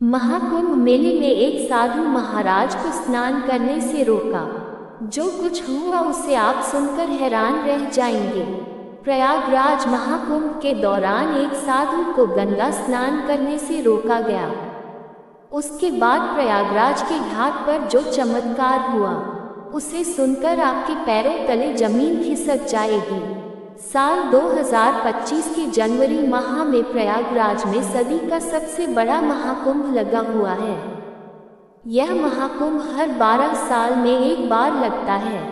महाकुंभ मेले में एक साधु महाराज को स्नान करने से रोका। जो कुछ हुआ उसे आप सुनकर हैरान रह जाएंगे। प्रयागराज महाकुंभ के दौरान एक साधु को गंगा स्नान करने से रोका गया। उसके बाद प्रयागराज के घाट पर जो चमत्कार हुआ उसे सुनकर आपके पैरों तले जमीन खिसक जाएगी। साल 2025 के जनवरी माह में प्रयागराज में सदी का सबसे बड़ा महाकुंभ लगा हुआ है। यह महाकुंभ हर 12 साल में एक बार लगता है।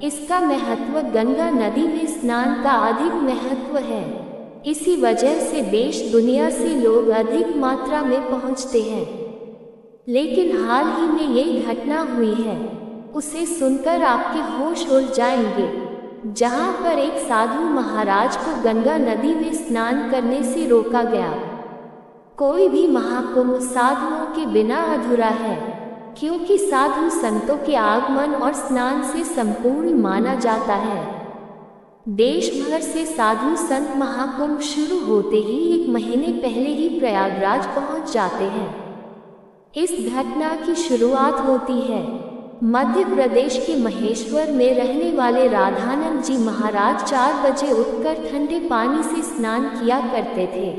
इसका महत्व गंगा नदी में स्नान का अधिक महत्व है। इसी वजह से देश दुनिया से लोग अधिक मात्रा में पहुंचते हैं। लेकिन हाल ही में ये घटना हुई है, उसे सुनकर आपके होश उड़ जाएंगे। जहां पर एक साधु महाराज को गंगा नदी में स्नान करने से रोका गया। कोई भी महाकुंभ साधुओं के बिना अधूरा है, क्योंकि साधु संतों के आगमन और स्नान से संपूर्ण माना जाता है। देश भर से साधु संत महाकुंभ शुरू होते ही एक महीने पहले ही प्रयागराज पहुंच जाते हैं। इस घटना की शुरुआत होती है मध्य प्रदेश के महेश्वर में रहने वाले राधानंद जी महाराज 4 बजे उठकर ठंडे पानी से स्नान किया करते थे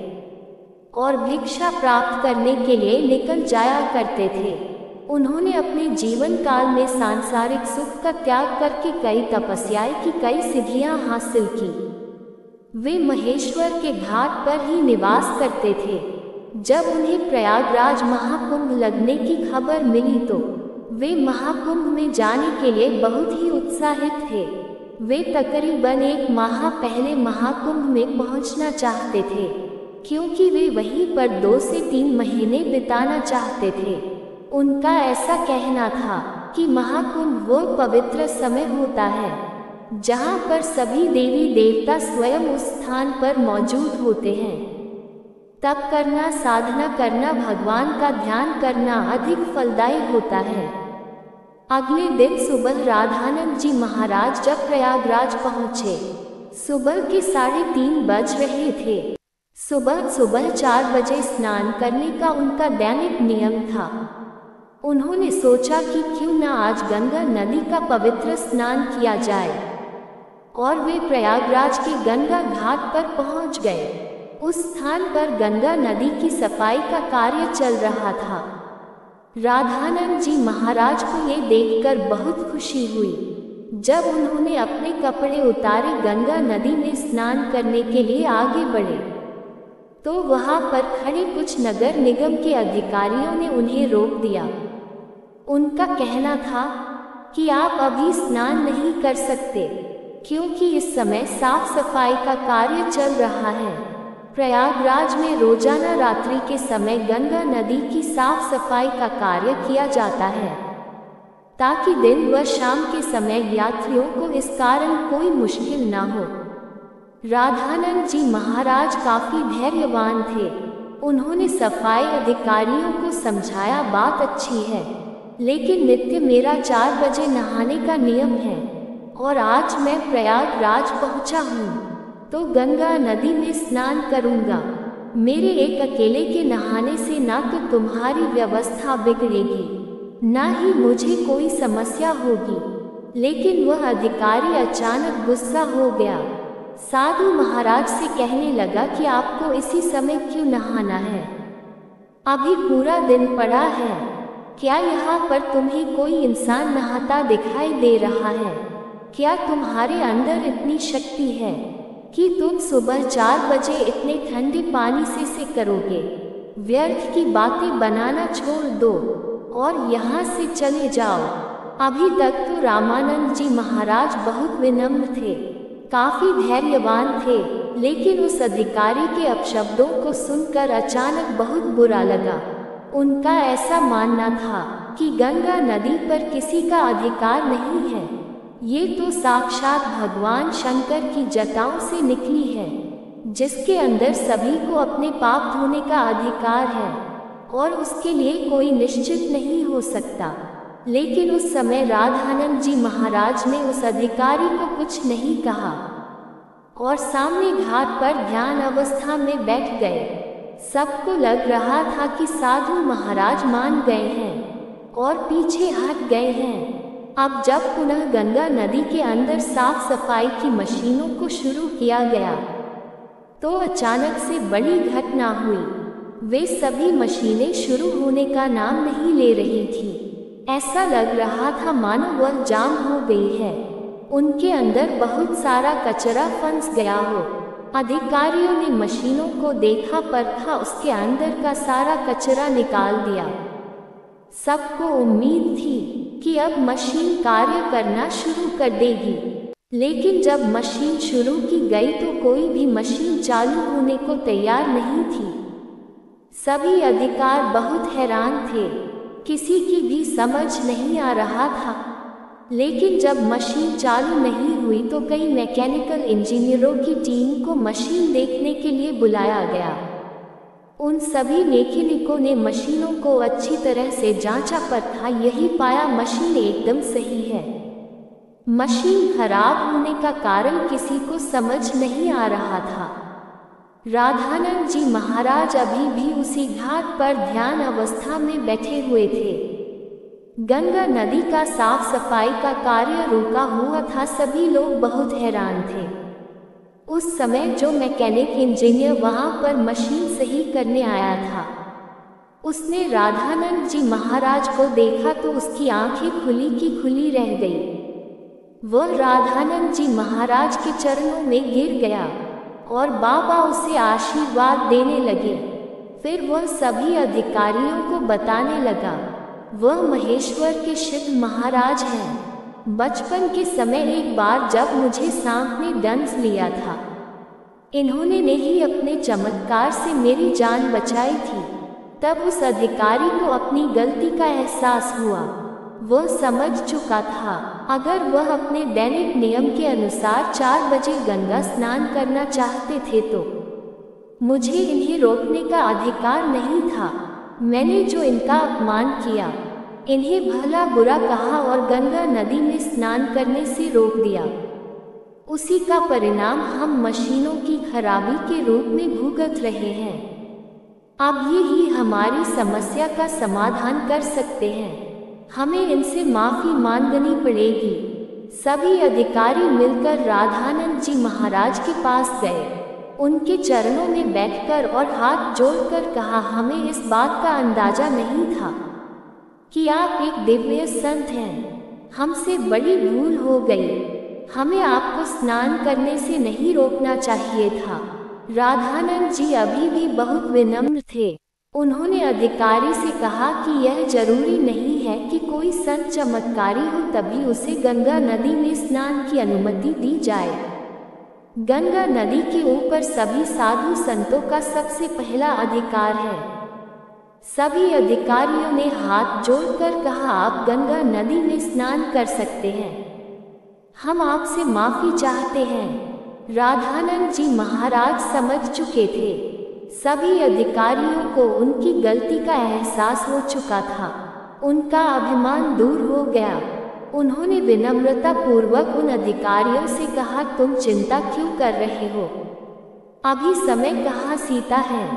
और भिक्षा प्राप्त करने के लिए निकल जाया करते थे। उन्होंने अपने जीवन काल में सांसारिक सुख का त्याग करके कई तपस्याएं की, कई सिद्धियां हासिल की। वे महेश्वर के घाट पर ही निवास करते थे। जब उन्हें प्रयागराज महाकुंभ लगने की खबर मिली तो वे महाकुंभ में जाने के लिए बहुत ही उत्साहित थे। वे तकरीबन 1 माह पहले महाकुंभ में पहुंचना चाहते थे, क्योंकि वे वहीं पर 2 से 3 महीने बिताना चाहते थे। उनका ऐसा कहना था कि महाकुंभ वो पवित्र समय होता है जहां पर सभी देवी देवता स्वयं उस स्थान पर मौजूद होते हैं। तप करना, साधना करना, भगवान का ध्यान करना अधिक फलदायी होता है। अगले दिन सुबह राधानंद जी महाराज जब प्रयागराज पहुंचे, सुबह के 3:30 बज रहे थे। सुबह 4 बजे स्नान करने का उनका दैनिक नियम था। उन्होंने सोचा कि क्यों न आज गंगा नदी का पवित्र स्नान किया जाए, और वे प्रयागराज के गंगा घाट पर पहुंच गए। उस स्थान पर गंगा नदी की सफाई का कार्य चल रहा था। राधानंद जी महाराज को ये देखकर बहुत खुशी हुई। जब उन्होंने अपने कपड़े उतारे गंगा नदी में स्नान करने के लिए आगे बढ़े, तो वहां पर खड़े कुछ नगर निगम के अधिकारियों ने उन्हें रोक दिया। उनका कहना था कि आप अभी स्नान नहीं कर सकते, क्योंकि इस समय साफ सफाई का कार्य चल रहा है। प्रयागराज में रोजाना रात्रि के समय गंगा नदी की साफ सफाई का कार्य किया जाता है, ताकि दिन व शाम के समय यात्रियों को इस कारण कोई मुश्किल न हो। राधानंद जी महाराज काफी धैर्यवान थे। उन्होंने सफाई अधिकारियों को समझाया, बात अच्छी है, लेकिन नित्य मेरा 4 बजे नहाने का नियम है और आज मैं प्रयागराज पहुंचा हूँ तो गंगा नदी में स्नान करूंगा। मेरे एक अकेले के नहाने से ना तो तुम्हारी व्यवस्था बिगड़ेगी, ना ही मुझे कोई समस्या होगी। लेकिन वह अधिकारी अचानक गुस्सा हो गया। साधु महाराज से कहने लगा कि आपको इसी समय क्यों नहाना है? अभी पूरा दिन पड़ा है। क्या यहाँ पर तुम्हें कोई इंसान नहाता दिखाई दे रहा है? क्या तुम्हारे अंदर इतनी शक्ति है कि तुम सुबह 4 बजे इतने ठंडे पानी से करोगे? व्यर्थ की बातें बनाना छोड़ दो और यहाँ से चले जाओ। अभी तक तो रामानंद जी महाराज बहुत विनम्र थे, काफी धैर्यवान थे, लेकिन उस अधिकारी के अपशब्दों को सुनकर अचानक बहुत बुरा लगा। उनका ऐसा मानना था कि गंगा नदी पर किसी का अधिकार नहीं है। ये तो साक्षात भगवान शंकर की जटाओं से निकली है, जिसके अंदर सभी को अपने पाप धोने का अधिकार है और उसके लिए कोई निश्चित नहीं हो सकता। लेकिन उस समय राधानंद जी महाराज ने उस अधिकारी को कुछ नहीं कहा और सामने घाट पर ध्यान अवस्था में बैठ गए। सबको लग रहा था कि साधु महाराज मान गए हैं और पीछे हट गए हैं। अब जब पुनः गंगा नदी के अंदर साफ सफाई की मशीनों को शुरू किया गया तो अचानक से बड़ी घटना हुई। वे सभी मशीनें शुरू होने का नाम नहीं ले रही थी। ऐसा लग रहा था मानो वह जाम हो गई है। उनके अंदर बहुत सारा कचरा फंस गया हो। अधिकारियों ने मशीनों को देखा परखा, उसके अंदर का सारा कचरा निकाल दिया। सबको उम्मीद थी कि अब मशीन कार्य करना शुरू कर देगी, लेकिन जब मशीन शुरू की गई तो कोई भी मशीन चालू होने को तैयार नहीं थी। सभी अधिकारी बहुत हैरान थे, किसी की भी समझ नहीं आ रहा था। लेकिन जब मशीन चालू नहीं हुई तो कई मैकेनिकल इंजीनियरों की टीम को मशीन देखने के लिए बुलाया गया। उन सभी मैकेनिकों ने मशीनों को अच्छी तरह से जांचा परखा, यही पाया मशीन एकदम सही है। मशीन खराब होने का कारण किसी को समझ नहीं आ रहा था। राधानंद जी महाराज अभी भी उसी घाट पर ध्यान अवस्था में बैठे हुए थे। गंगा नदी का साफ सफाई का कार्य रुका हुआ था। सभी लोग बहुत हैरान थे। उस समय जो मैकेनिक इंजीनियर वहां पर मशीन सही करने आया था, उसने राधानंद जी महाराज को देखा तो उसकी आंखें खुली की खुली रह गई। वह राधानंद जी महाराज के चरणों में गिर गया और बाबा उसे आशीर्वाद देने लगे। फिर वह सभी अधिकारियों को बताने लगा, वह महेश्वर के शिव महाराज हैं। बचपन के समय एक बार जब मुझे सांप ने डंस लिया था, इन्होंने ने ही अपने चमत्कार से मेरी जान बचाई थी। तब उस अधिकारी को अपनी गलती का एहसास हुआ। वह समझ चुका था अगर वह अपने दैनिक नियम के अनुसार 4 बजे गंगा स्नान करना चाहते थे तो मुझे इन्हें रोकने का अधिकार नहीं था। मैंने जो इनका अपमान किया, इन्हें भला बुरा कहा और गंगा नदी में स्नान करने से रोक दिया, उसी का परिणाम हम मशीनों की खराबी के रूप में भुगत रहे हैं। अब यही हमारी समस्या का समाधान कर सकते हैं। हमें इनसे माफी मांगनी पड़ेगी। सभी अधिकारी मिलकर राधानंद जी महाराज के पास गए। उनके चरणों में बैठकर और हाथ जोड़कर कहा, हमें इस बात का अंदाजा नहीं था कि आप एक दिव्य संत हैं। हमसे बड़ी भूल हो गई। हमें आपको स्नान करने से नहीं रोकना चाहिए था। राधानंद जी अभी भी बहुत विनम्र थे। उन्होंने अधिकारी से कहा कि यह जरूरी नहीं है कि कोई संत चमत्कारी हो तभी उसे गंगा नदी में स्नान की अनुमति दी जाए। गंगा नदी के ऊपर सभी साधु संतों का सबसे पहला अधिकार है। सभी अधिकारियों ने हाथ जोड़कर कहा, आप गंगा नदी में स्नान कर सकते हैं। हम आपसे माफी चाहते हैं। राधानंद जी महाराज समझ चुके थे। सभी अधिकारियों को उनकी गलती का एहसास हो चुका था। उनका अभिमान दूर हो गया। उन्होंने विनम्रता पूर्वक उन अधिकारियों से कहा, तुम चिंता क्यों कर रहे हो? अभी समय कहाँ सीता है?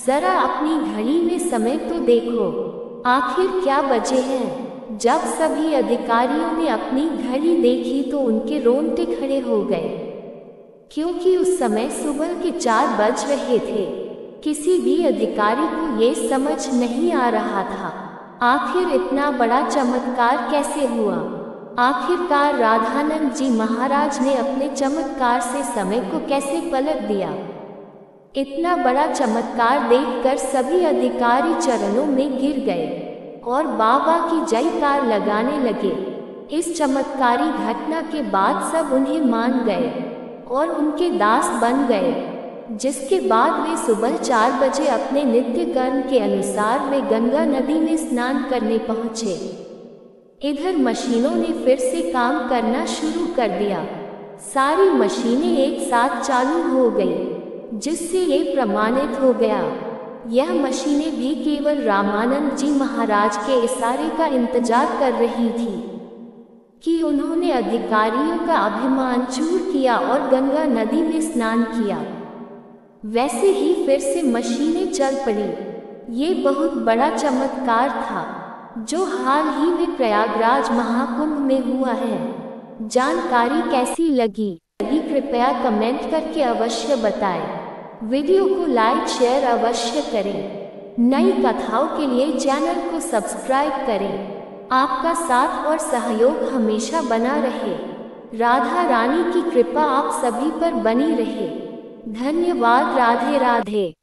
जरा अपनी घड़ी में समय तो देखो, आखिर क्या बजे हैं? जब सभी अधिकारियों ने अपनी घड़ी देखी तो उनके रोंगटे खड़े हो गए, क्योंकि उस समय सुबह के 4 बज रहे थे। किसी भी अधिकारी को ये समझ नहीं आ रहा था आखिर इतना बड़ा चमत्कार कैसे हुआ। आखिरकार राधानंद जी महाराज ने अपने चमत्कार से समय को कैसे पलट दिया। इतना बड़ा चमत्कार देखकर सभी अधिकारी चरणों में गिर गए और बाबा की जयकार लगाने लगे। इस चमत्कारी घटना के बाद सब उन्हें मान गए और उनके दास बन गए, जिसके बाद वे सुबह 4 बजे अपने नित्य कर्म के अनुसार वे गंगा नदी में स्नान करने पहुँचे। इधर मशीनों ने फिर से काम करना शुरू कर दिया। सारी मशीनें एक साथ चालू हो गई, जिससे ये प्रमाणित हो गया यह मशीनें भी केवल रामानंद जी महाराज के इशारे का इंतजार कर रही थी कि उन्होंने अधिकारियों का अभिमान चूर किया और गंगा नदी में स्नान किया। वैसे ही फिर से मशीनें चल पड़ी। ये बहुत बड़ा चमत्कार था जो हाल ही में प्रयागराज महाकुंभ में हुआ है। जानकारी कैसी लगी कृपया कमेंट करके अवश्य बताएं। वीडियो को लाइक शेयर अवश्य करें। नई कथाओं के लिए चैनल को सब्सक्राइब करें। आपका साथ और सहयोग हमेशा बना रहे। राधा रानी की कृपा आप सभी पर बनी रहे। धन्यवाद। राधे राधे।